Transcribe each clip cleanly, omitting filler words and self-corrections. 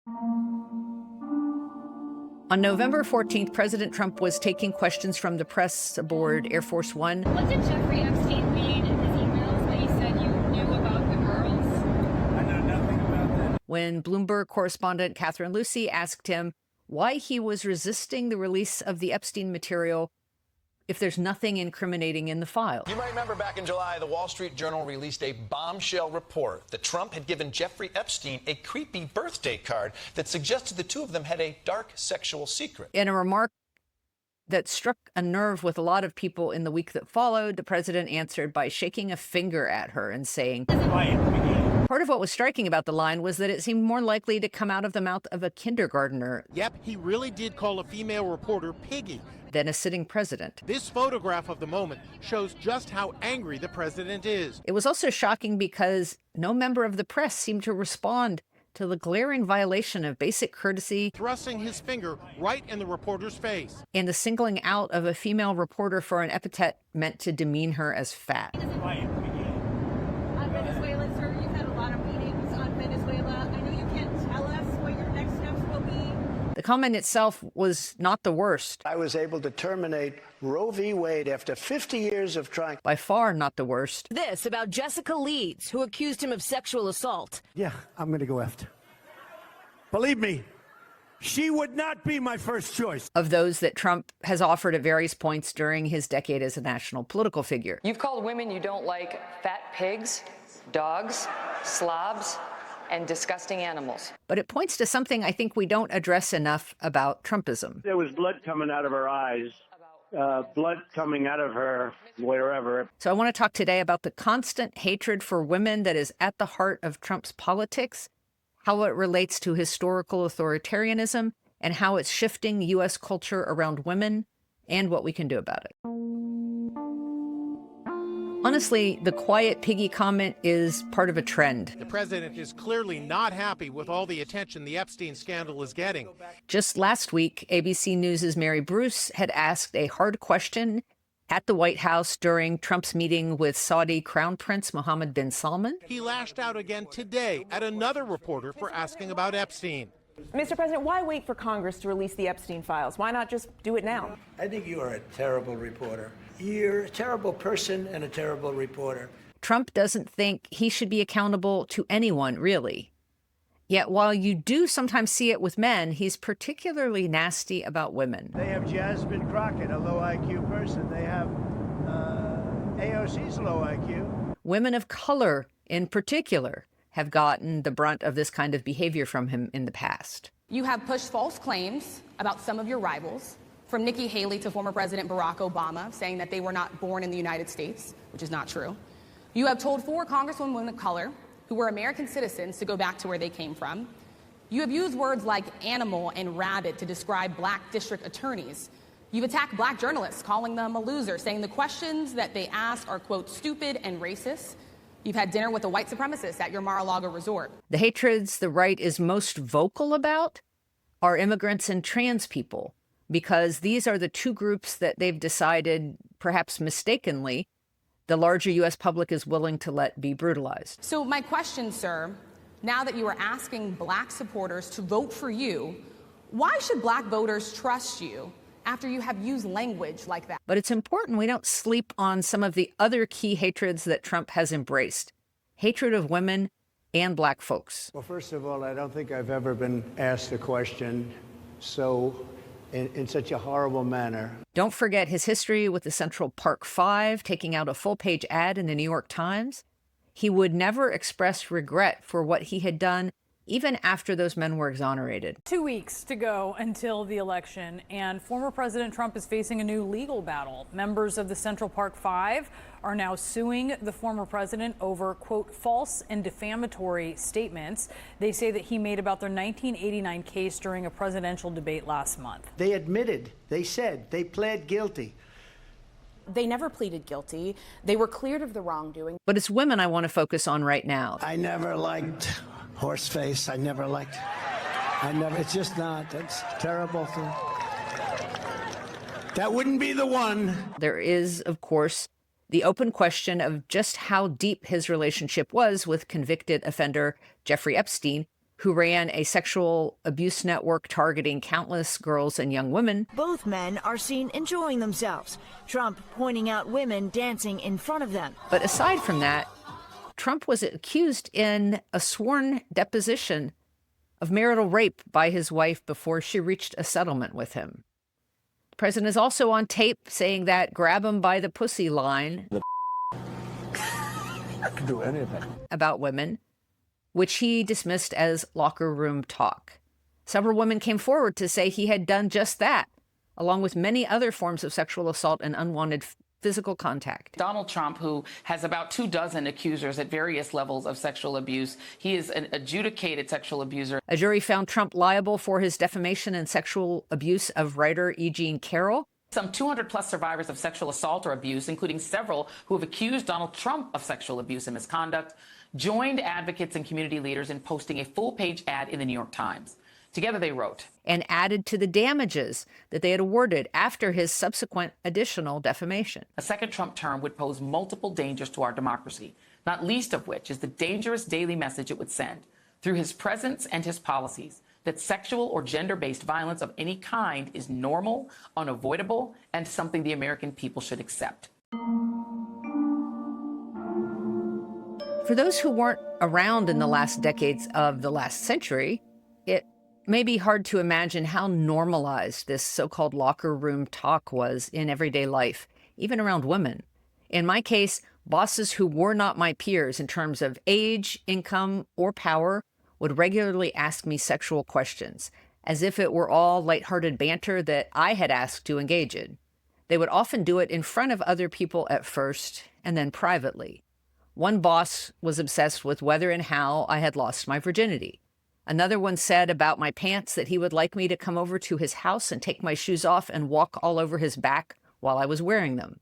On November 14th, President Trump was taking questions from the press aboard Air Force One. What did Jeffrey Epstein read in his emails that you said you knew about the girls? I know nothing about that. When Bloomberg correspondent Catherine Lucy asked him why he was resisting the release of the Epstein material if there's nothing incriminating in the file. You might remember back in July, the Wall Street Journal released a bombshell report that Trump had given Jeffrey Epstein a creepy birthday card that suggested the two of them had a dark sexual secret. In a remark that struck a nerve with a lot of people in the week that followed, the president answered by shaking a finger at her and saying, part of what was striking about the line was that it seemed more likely to come out of the mouth of a kindergartner. Yep, he really did call a female reporter Piggy. Than a sitting president. This photograph of the moment shows just how angry the president is. It was also shocking because no member of the press seemed to respond to the glaring violation of basic courtesy, thrusting his finger right in the reporter's face, and the singling out of a female reporter for an epithet meant to demean her as fat. On Venezuela, sir, you've had a lot of meetings on Venezuela. I know you can't tell us what your next steps will be. The comment itself was not the worst. I was able to terminate Roe v. Wade after 50 years of trying. By far not the worst. This about Jessica Leeds, who accused him of sexual assault. Yeah, I'm going to go after. Believe me, she would not be my first choice. Of those that Trump has offered at various points during his decade as a national political figure. You've called women you don't like fat pigs, dogs, slobs, and disgusting animals. But it points to something I think we don't address enough about Trumpism. There was blood coming out of her eyes, blood coming out of her wherever. So I want to talk today about the constant hatred for women that is at the heart of Trump's politics, how it relates to historical authoritarianism, and how it's shifting U.S. culture around women, and what we can do about it. Honestly, the quiet piggy comment is part of a trend. The president is clearly not happy with all the attention the Epstein scandal is getting. Just last week, ABC News' Mary Bruce had asked a hard question at the White House during Trump's meeting with Saudi Crown Prince Mohammed bin Salman. He lashed out again today at another reporter for asking about Epstein. Mr. President, why wait for Congress to release the Epstein files? Why not just do it now? I think you are a terrible reporter. You're a terrible person and a terrible reporter. Trump doesn't think he should be accountable to anyone, really. Yet while you do sometimes see it with men, he's particularly nasty about women. They have Jasmine Crockett, a low IQ person. They have AOC's low IQ. Women of color, in particular, have gotten the brunt of this kind of behavior from him in the past. You have pushed false claims about some of your rivals, from Nikki Haley to former President Barack Obama, saying that they were not born in the United States, which is not true. You have told 4 congresswomen of color who were American citizens to go back to where they came from. You have used words like animal and rabid to describe black district attorneys. You've attacked black journalists, calling them a loser, saying the questions that they ask are, quote, stupid and racist. You've had dinner with a white supremacist at your Mar-a-Lago resort. The hatreds the right is most vocal about are immigrants and trans people, because these are the two groups that they've decided, perhaps mistakenly, the larger U.S. public is willing to let be brutalized. So my question, sir, now that you are asking black supporters to vote for you, why should black voters trust you after you have used language like that? But it's important we don't sleep on some of the other key hatreds that Trump has embraced. Hatred of women and black folks. Well, first of all, I don't think I've ever been asked a question so in such a horrible manner. Don't forget his history with the Central Park Five, taking out a full-page ad in the New York Times. He would never express regret for what he had done, even after those men were exonerated. 2 weeks to go until the election, and former President Trump is facing a new legal battle. Members of the Central Park Five are now suing the former president over, quote, false and defamatory statements they say that he made about their 1989 case during a presidential debate last month. They admitted, they said, they pled guilty. They never pleaded guilty. They were cleared of the wrongdoing. But it's women I want to focus on right now. I never liked horseface. It's just not. That's a terrible thing. That wouldn't be the one. There is, of course, the open question of just how deep his relationship was with convicted offender Jeffrey Epstein, who ran a sexual abuse network targeting countless girls and young women. Both men are seen enjoying themselves, Trump pointing out women dancing in front of them. But aside from that, Trump was accused in a sworn deposition of marital rape by his wife before she reached a settlement with him. The president is also on tape saying that grab him by the pussy line I can do anything about women, which he dismissed as locker room talk. Several women came forward to say he had done just that, along with many other forms of sexual assault and unwanted physical contact. Donald Trump, who has about 24 accusers at various levels of sexual abuse, he is an adjudicated sexual abuser. A jury found Trump liable for his defamation and sexual abuse of writer E. Jean Carroll. Some 200+ survivors of sexual assault or abuse, including several who have accused Donald Trump of sexual abuse and misconduct, joined advocates and community leaders in posting a full-page ad in the New York Times. Together they wrote, and added to the damages that they had awarded after his subsequent additional defamation. A second Trump term would pose multiple dangers to our democracy, not least of which is the dangerous daily message it would send through his presence and his policies that sexual or gender-based violence of any kind is normal, unavoidable, and something the American people should accept. For those who weren't around in the last decades of the last century, it may be hard to imagine how normalized this so-called locker room talk was in everyday life, even around women. In my case, bosses who were not my peers in terms of age, income, or power would regularly ask me sexual questions, as if it were all lighthearted banter that I had asked to engage in. They would often do it in front of other people at first, and then privately. One boss was obsessed with whether and how I had lost my virginity. Another one said about my pants that he would like me to come over to his house and take my shoes off and walk all over his back while I was wearing them.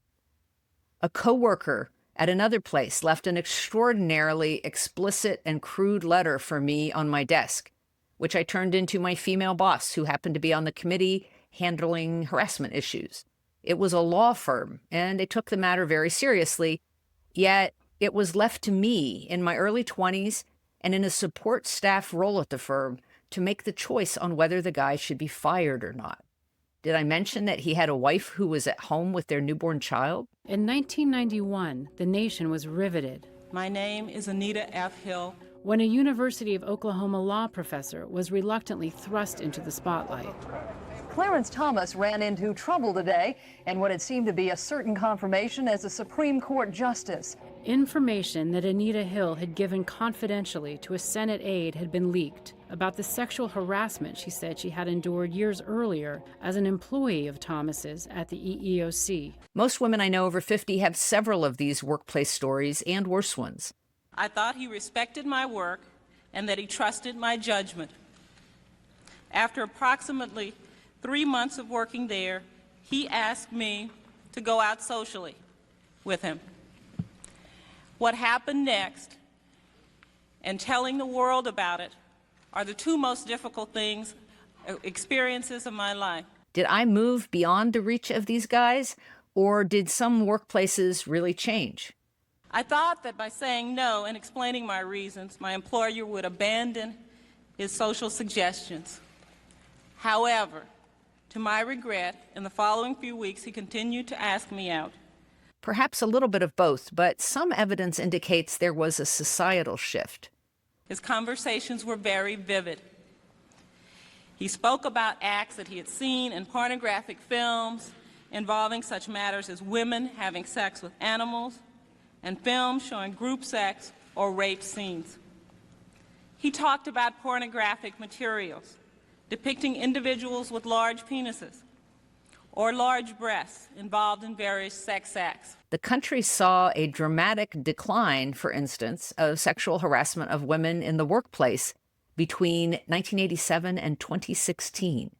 A coworker at another place left an extraordinarily explicit and crude letter for me on my desk, which I turned into my female boss, who happened to be on the committee handling harassment issues. It was a law firm, and they took the matter very seriously, yet it was left to me in my early 20s and in a support staff role at the firm to make the choice on whether the guy should be fired or not. Did I mention that he had a wife who was at home with their newborn child? In 1991, the nation was riveted. My name is Anita F. Hill. When a University of Oklahoma law professor was reluctantly thrust into the spotlight. Clarence Thomas ran into trouble today in what had seemed to be a certain confirmation as a Supreme Court justice. Information that Anita Hill had given confidentially to a Senate aide had been leaked about the sexual harassment she said she had endured years earlier as an employee of Thomas's at the EEOC. Most women I know over 50 have several of these workplace stories and worse ones. I thought he respected my work and that he trusted my judgment. After approximately 3 months of working there, he asked me to go out socially with him. What happened next and telling the world about it are the two most difficult experiences of my life. Did I move beyond the reach of these guys, or did some workplaces really change? I thought that by saying no and explaining my reasons, my employer would abandon his social suggestions. However, to my regret, in the following few weeks, he continued to ask me out. Perhaps a little bit of both, but some evidence indicates there was a societal shift. His conversations were very vivid. He spoke about acts that he had seen in pornographic films involving such matters as women having sex with animals and films showing group sex or rape scenes. He talked about pornographic materials depicting individuals with large penises or large breasts involved in various sex acts. The country saw a dramatic decline, for instance, of sexual harassment of women in the workplace between 1987 and 2016.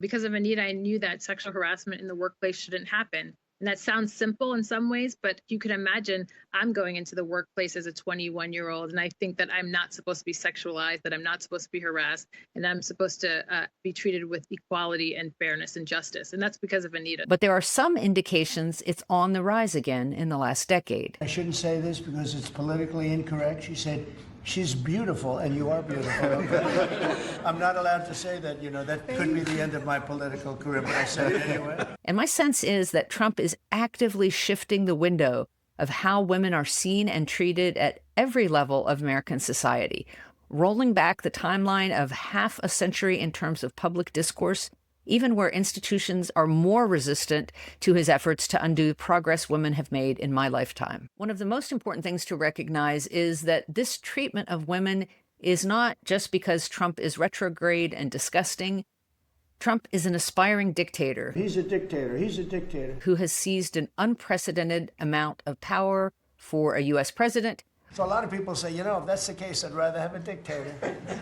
Because of Anita, I knew that sexual harassment in the workplace shouldn't happen. And that sounds simple in some ways, but you could imagine I'm going into the workplace as a 21-year-old, and I think that I'm not supposed to be sexualized, that I'm not supposed to be harassed, and I'm supposed to be treated with equality and fairness and justice. And that's because of Anita. But there are some indications it's on the rise again in the last decade. I shouldn't say this because it's politically incorrect. She said She's beautiful, and you are beautiful. Okay? I'm not allowed to say that, that could be the end of my political career, but I said it anyway. And my sense is that Trump is actively shifting the window of how women are seen and treated at every level of American society, rolling back the timeline of half a century in terms of public discourse, even where institutions are more resistant to his efforts to undo progress women have made in my lifetime. One of the most important things to recognize is that this treatment of women is not just because Trump is retrograde and disgusting. Trump is an aspiring dictator. He's a dictator. He's a dictator. Who has seized an unprecedented amount of power for a U.S. president. So a lot of people say, if that's the case, I'd rather have a dictator.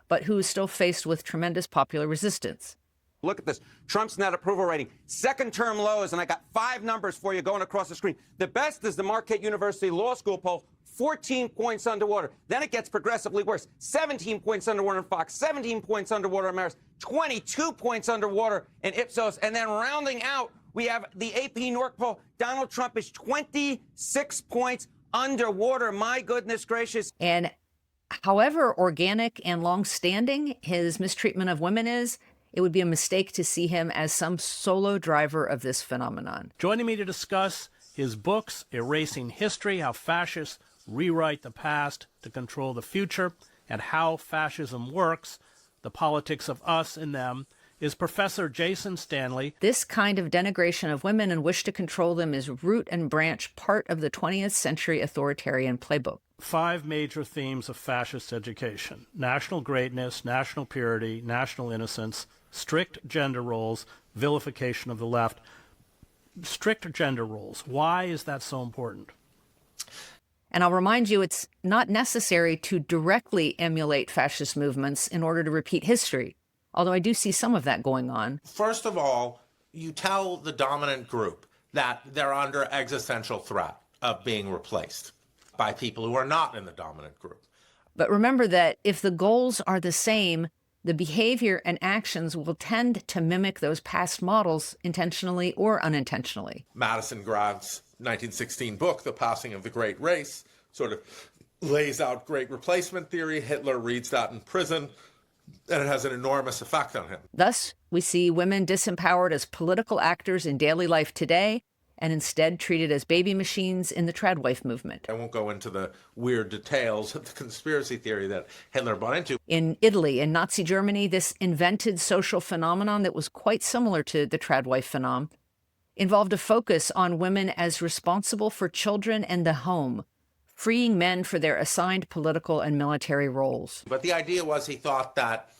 But who is still faced with tremendous popular resistance. Look at this. Trump's net approval rating, second-term lows, and I got 5 numbers for you going across the screen. The best is the Marquette University Law School poll, 14 points underwater. Then it gets progressively worse. 17 points underwater in Fox, 17 points underwater in Marist, 22 points underwater in Ipsos, and then rounding out, we have the AP Norc poll. Donald Trump is 26 points underwater. My goodness gracious. And however organic and long-standing his mistreatment of women is, it would be a mistake to see him as some solo driver of this phenomenon. Joining me to discuss his books, Erasing History, How Fascists Rewrite the Past to Control the Future, and How Fascism Works, The Politics of Us and Them, is Professor Jason Stanley. This kind of denigration of women and wish to control them is root and branch part of the 20th century authoritarian playbook. 5 major themes of fascist education: national greatness, national purity, national innocence, strict gender roles, vilification of the left. Strict gender roles. Why is that so important? And I'll remind you, it's not necessary to directly emulate fascist movements in order to repeat history, although I do see some of that going on. First of all, you tell the dominant group that they're under existential threat of being replaced by people who are not in the dominant group. But remember that if the goals are the same, the behavior and actions will tend to mimic those past models intentionally or unintentionally. Madison Grant's 1916 book, The Passing of the Great Race, sort of lays out great replacement theory. Hitler reads that in prison, and it has an enormous effect on him. Thus, we see women disempowered as political actors in daily life today, and instead treated as baby machines in the tradwife movement. I won't go into the weird details of the conspiracy theory that Hitler bought into. In Italy and Nazi Germany, this invented social phenomenon that was quite similar to the tradwife phenomenon involved a focus on women as responsible for children and the home, freeing men for their assigned political and military roles. But the idea was he thought that,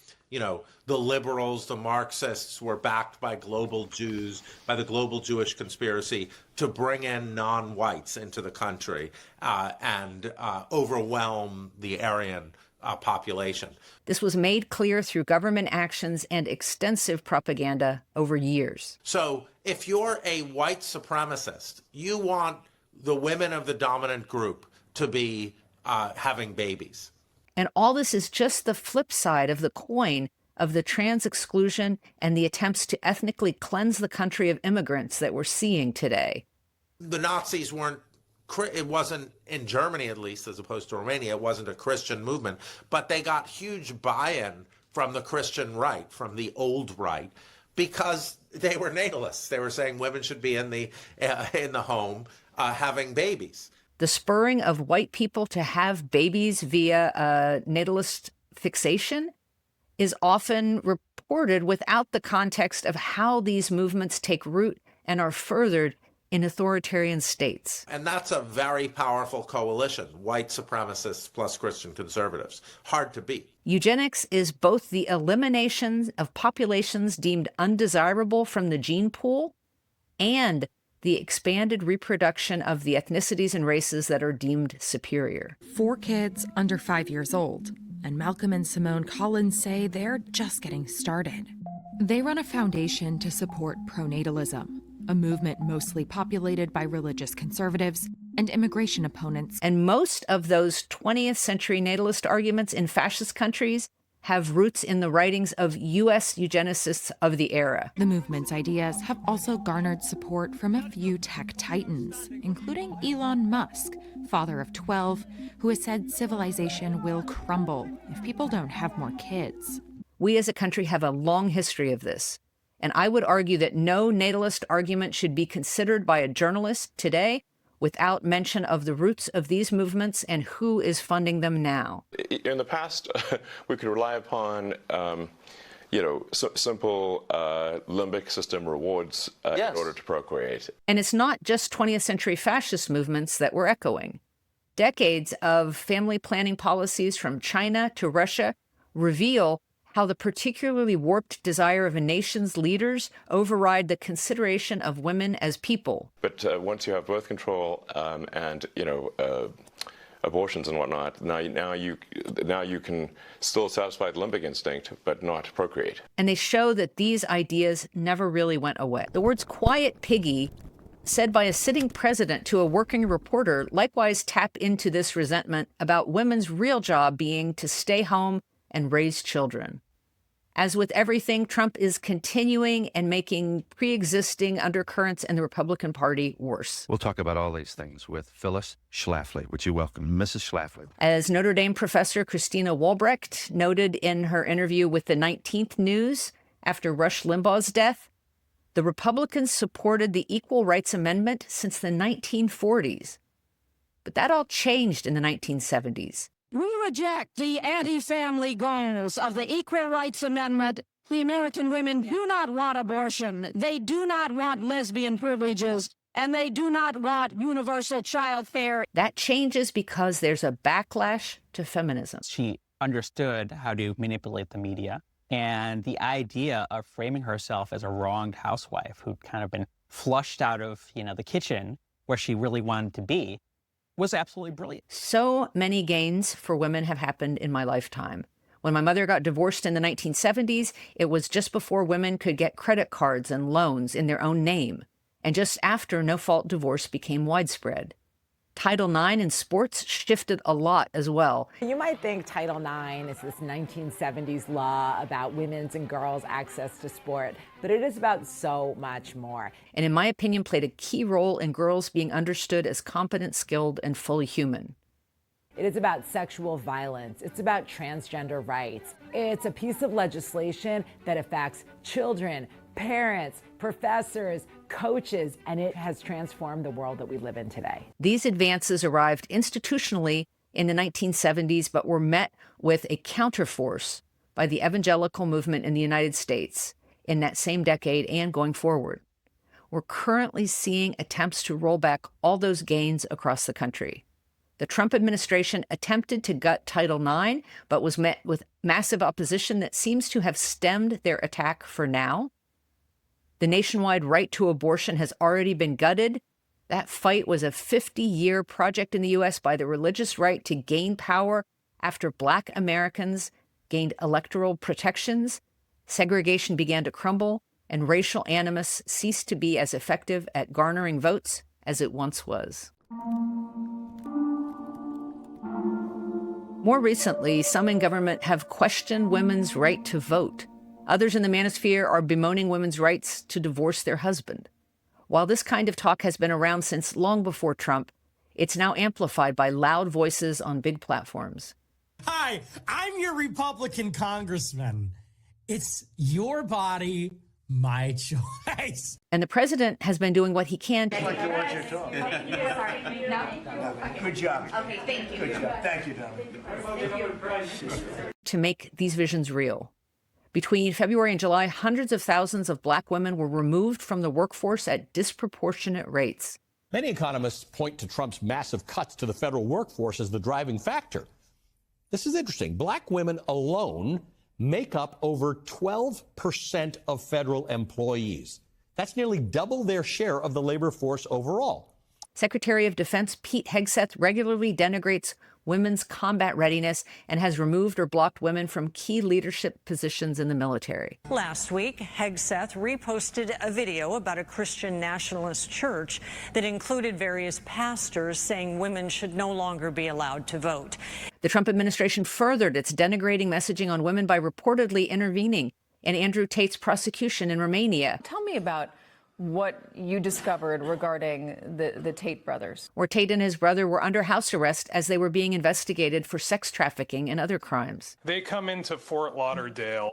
the liberals, the Marxists were backed by global Jews, by the global Jewish conspiracy to bring in non-whites into the country and overwhelm the Aryan population. This was made clear through government actions and extensive propaganda over years. So if you're a white supremacist, you want the women of the dominant group to be having babies. And all this is just the flip side of the coin of the trans exclusion and the attempts to ethnically cleanse the country of immigrants that we're seeing today. The Nazis it wasn't, in Germany at least, as opposed to Romania, it wasn't a Christian movement, but they got huge buy-in from the Christian right, from the old right, because they were natalists. They were saying women should be in the home having babies. The spurring of white people to have babies via natalist fixation is often reported without the context of how these movements take root and are furthered in authoritarian states. And that's a very powerful coalition, white supremacists plus Christian conservatives. Hard to beat. Eugenics is both the elimination of populations deemed undesirable from the gene pool and the expanded reproduction of the ethnicities and races that are deemed superior. 4 kids under 5 years old, and Malcolm and Simone Collins say they're just getting started. They run a foundation to support pronatalism, a movement mostly populated by religious conservatives and immigration opponents. And most of those 20th century natalist arguments in fascist countries have roots in the writings of U.S. eugenicists of the era. The movement's ideas have also garnered support from a few tech titans, including Elon Musk, father of 12, who has said civilization will crumble if people don't have more kids. We as a country have a long history of this, and I would argue that no natalist argument should be considered by a journalist today without mention of the roots of these movements and who is funding them now. In the past, we could rely upon, simple limbic system rewards in order to procreate. And it's not just 20th century fascist movements that we're echoing. Decades of family planning policies from China to Russia reveal how the particularly warped desire of a nation's leaders override the consideration of women as people. But once you have birth control and abortions and whatnot, now you can still satisfy the limbic instinct, but not procreate. And they show that these ideas never really went away. The words "quiet piggy," said by a sitting president to a working reporter, likewise tap into this resentment about women's real job being to stay home and raise children. As with everything, Trump is continuing and making pre-existing undercurrents in the Republican Party worse. We'll talk about all these things with Phyllis Schlafly. Would you welcome Mrs. Schlafly? As Notre Dame professor Christina Walbrecht noted in her interview with the 19th News after Rush Limbaugh's death, the Republicans supported the Equal Rights Amendment since the 1940s. But that all changed in the 1970s. We reject the anti-family goals of the Equal Rights Amendment. The American women do not want abortion. They do not want lesbian privileges. And they do not want universal child care. That changes because there's a backlash to feminism. She understood how to manipulate the media. And the idea of framing herself as a wronged housewife who'd kind of been flushed out of, the kitchen where she really wanted to be was absolutely brilliant. So many gains for women have happened in my lifetime. When my mother got divorced in the 1970s, it was just before women could get credit cards and loans in their own name, and just after no-fault divorce became widespread. Title IX in sports shifted a lot as well. You might think Title IX is this 1970s law about women's and girls' access to sport, but it is about so much more. And in my opinion, played a key role in girls being understood as competent, skilled, and fully human. It is about sexual violence. It's about transgender rights. It's a piece of legislation that affects children, parents, professors, coaches, and it has transformed the world that we live in today. These advances arrived institutionally in the 1970s, but were met with a counterforce by the evangelical movement in the United States in that same decade and going forward. We're currently seeing attempts to roll back all those gains across the country. The Trump administration attempted to gut Title IX, but was met with massive opposition that seems to have stemmed their attack for now. The nationwide right to abortion has already been gutted. That fight was a 50-year project in the U.S. by the religious right to gain power after Black Americans gained electoral protections. Segregation began to crumble, and racial animus ceased to be as effective at garnering votes as it once was. More recently, some in government have questioned women's right to vote. Others in the manosphere are bemoaning women's rights to divorce their husband. While this kind of talk has been around since long before Trump, it's now amplified by loud voices on big platforms. Hi, I'm your Republican congressman. It's your body, my choice. And the president has been doing what he can I'd like to watch your talk. Good job. Okay, thank you. Good job. Thank you, darling. To make these visions real. Between February and July, hundreds of thousands of Black women were removed from the workforce at disproportionate rates. Many economists point to Trump's massive cuts to the federal workforce as the driving factor. This is interesting. Black women alone make up over 12% of federal employees. That's nearly double their share of the labor force overall. Secretary of Defense Pete Hegseth regularly denigrates women's combat readiness and has removed or blocked women from key leadership positions in the military. Last week, Hegseth reposted a video about a Christian nationalist church that included various pastors saying women should no longer be allowed to vote. The Trump administration furthered its denigrating messaging on women by reportedly intervening in Andrew Tate's prosecution in Romania. Tell me about what you discovered regarding the Tate brothers. Where Tate and his brother were under house arrest as they were being investigated for sex trafficking and other crimes. They come into Fort Lauderdale.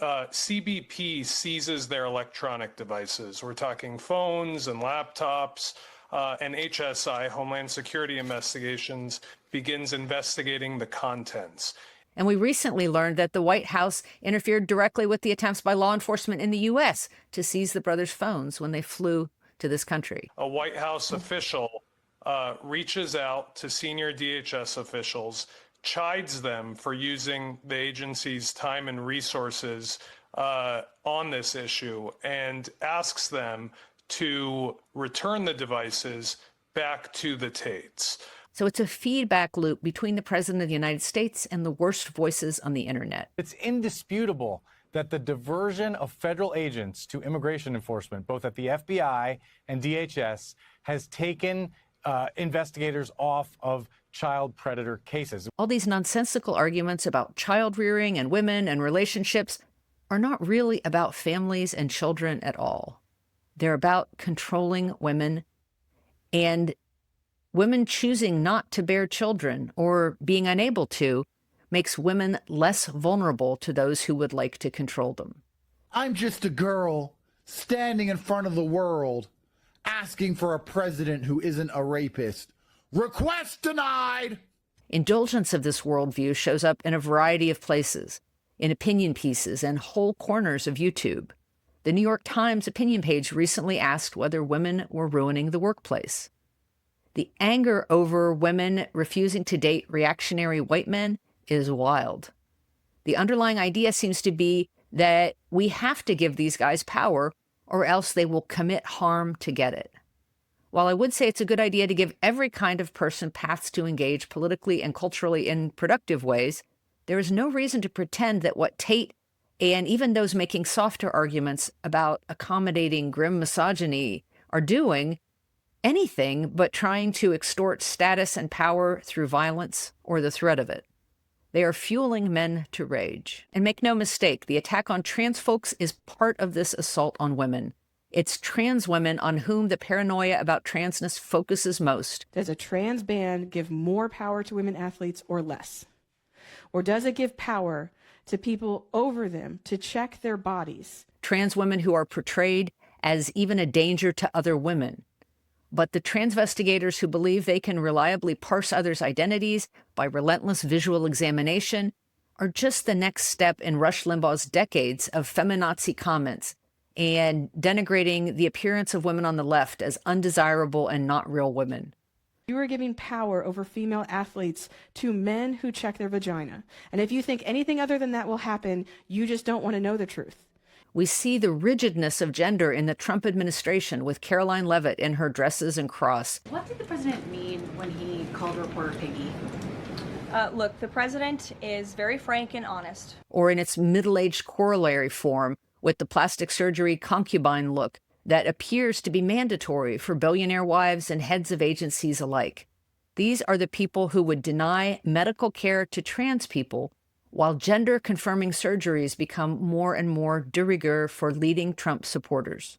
CBP seizes their electronic devices. We're talking phones and laptops, and HSI, Homeland Security Investigations, begins investigating the contents. And we recently learned that the White House interfered directly with the attempts by law enforcement in the U.S. to seize the brothers' phones when they flew to this country. A White House official reaches out to senior DHS officials, chides them for using the agency's time and resources on this issue, and asks them to return the devices back to the Tates. So it's a feedback loop between the President of the United States and the worst voices on the internet. It's indisputable that the diversion of federal agents to immigration enforcement, both at the FBI and DHS, has taken investigators off of child predator cases. All these nonsensical arguments about child rearing and women and relationships are not really about families and children at all. They're about controlling women, and women choosing not to bear children or being unable to makes women less vulnerable to those who would like to control them. I'm just a girl standing in front of the world asking for a president who isn't a rapist. Request denied! Indulgence of this worldview shows up in a variety of places, in opinion pieces and whole corners of YouTube. The New York Times opinion page recently asked whether women were ruining the workplace. The anger over women refusing to date reactionary white men is wild. The underlying idea seems to be that we have to give these guys power or else they will commit harm to get it. While I would say it's a good idea to give every kind of person paths to engage politically and culturally in productive ways, there is no reason to pretend that what Tate and even those making softer arguments about accommodating grim misogyny are doing anything but trying to extort status and power through violence or the threat of it. They are fueling men to rage. And make no mistake, the attack on trans folks is part of this assault on women. It's trans women on whom the paranoia about transness focuses most. Does a trans ban give more power to women athletes or less? Or does it give power to people over them to check their bodies? Trans women who are portrayed as even a danger to other women. But the transvestigators who believe they can reliably parse others' identities by relentless visual examination are just the next step in Rush Limbaugh's decades of feminazi comments and denigrating the appearance of women on the left as undesirable and not real women. You are giving power over female athletes to men who check their vagina. And if you think anything other than that will happen, you just don't want to know the truth. We see the rigidness of gender in the Trump administration with Caroline Leavitt in her dresses and cross. What did the president mean when he called a reporter Piggy? Look, the president is very frank and honest. Or in its middle-aged corollary form with the plastic surgery concubine look that appears to be mandatory for billionaire wives and heads of agencies alike. These are the people who would deny medical care to trans people while gender-confirming surgeries become more and more de rigueur for leading Trump supporters.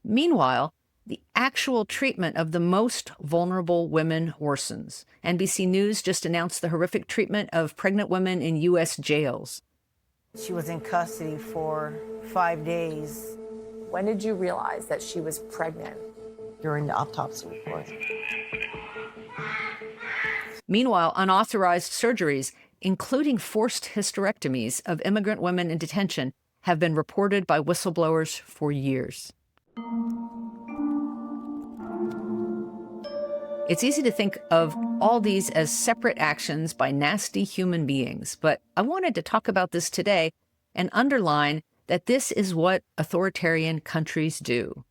Meanwhile, the actual treatment of the most vulnerable women worsens. NBC News just announced the horrific treatment of pregnant women in U.S. jails. She was in custody for 5 days. When did you realize that she was pregnant? During the autopsy report. Meanwhile, unauthorized surgeries, including forced hysterectomies of immigrant women in detention, have been reported by whistleblowers for years. It's easy to think of all these as separate actions by nasty human beings, but I wanted to talk about this today and underline that this is what authoritarian countries do.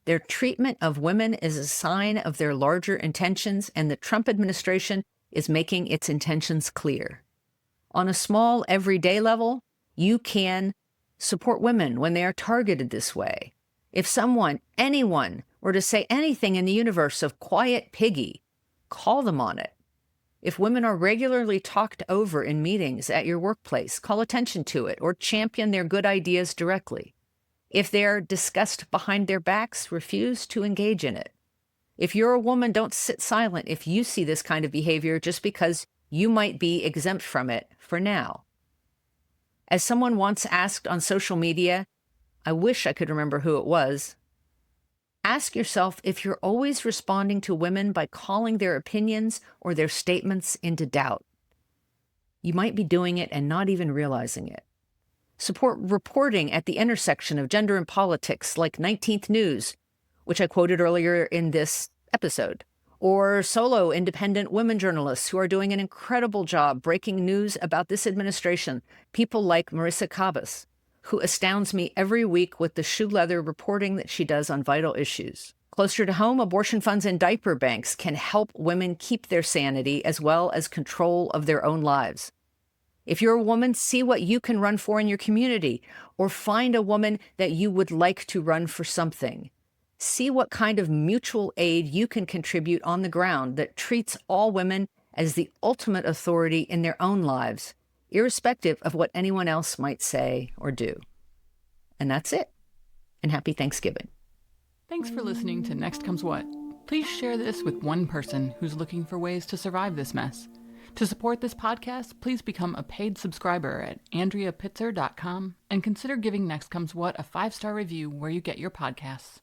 Their treatment of women is a sign of their larger intentions, and the Trump administration is making its intentions clear. On a small, everyday level, you can support women when they are targeted this way. If someone, anyone, were to say anything in the universe of quiet piggy, call them on it. If women are regularly talked over in meetings at your workplace, call attention to it or champion their good ideas directly. If they're discussed behind their backs, refuse to engage in it. If you're a woman, don't sit silent if you see this kind of behavior just because you might be exempt from it for now. As someone once asked on social media, I wish I could remember who it was, ask yourself if you're always responding to women by calling their opinions or their statements into doubt. You might be doing it and not even realizing it. Support reporting at the intersection of gender and politics, like 19th News, which I quoted earlier in this episode, or solo independent women journalists who are doing an incredible job breaking news about this administration, people like Marissa Kabas, who astounds me every week with the shoe leather reporting that she does on vital issues. Closer to home, abortion funds and diaper banks can help women keep their sanity as well as control of their own lives. If you're a woman, see what you can run for in your community, or find a woman that you would like to run for something. See what kind of mutual aid you can contribute on the ground that treats all women as the ultimate authority in their own lives, irrespective of what anyone else might say or do. And that's it. And happy Thanksgiving. Thanks for listening to Next Comes What. Please share this with one person who's looking for ways to survive this mess. To support this podcast, please become a paid subscriber at AndreaPitzer.com and consider giving Next Comes What a 5-star review where you get your podcasts.